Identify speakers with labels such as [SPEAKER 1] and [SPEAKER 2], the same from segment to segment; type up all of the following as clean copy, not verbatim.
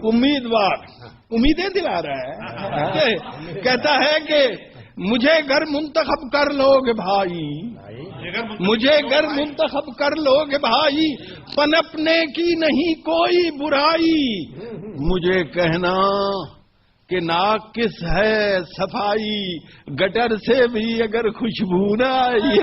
[SPEAKER 1] امیدوار امیدیں دلا رہا ہے. کہتا ہے کہ مجھے گر منتخب کر لو گے بھائی، مجھے گر منتخب کر لو گے بھائی، پنپنے کی نہیں کوئی برائی. مجھے کہنا کہ ناقص ہے صفائی، گٹر سے بھی اگر خوشبو نہ آئی.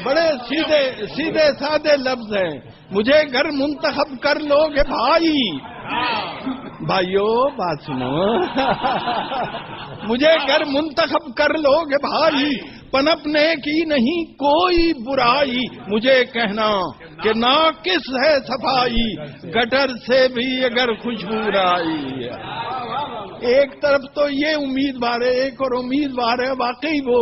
[SPEAKER 1] بڑے سیدھے سادے لفظ ہیں. مجھے گھر منتخب کر لو گے بھائی. بھائیو بات سنو. مجھے گھر منتخب کر لو گے بھائی، پنپنے کی نہیں کوئی برائی. مجھے کہنا کہ ناقص ہے صفائی، گٹر سے بھی اگر خوشبو آئی. ایک طرف تو یہ امیدوار ہے، ایک اور امیدوار ہے واقعی وہ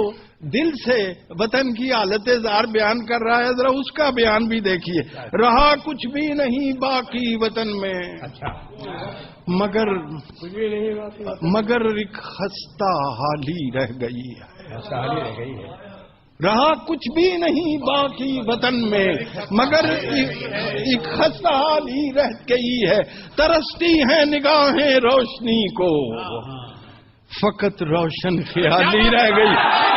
[SPEAKER 1] دل سے وطن کی حالت زار بیان کر رہا ہے. ذرا اس کا بیان بھی دیکھیے. رہا کچھ بھی نہیں باقی وطن میں مگر ایک خستہ حالی رہ گئی ہے. رہا کچھ بھی نہیں باقی وطن میں مگر ایک خستہ حالی رہ گئی ہے. ترستی ہیں نگاہیں روشنی کو، فقط روشن خیالی رہ گئی.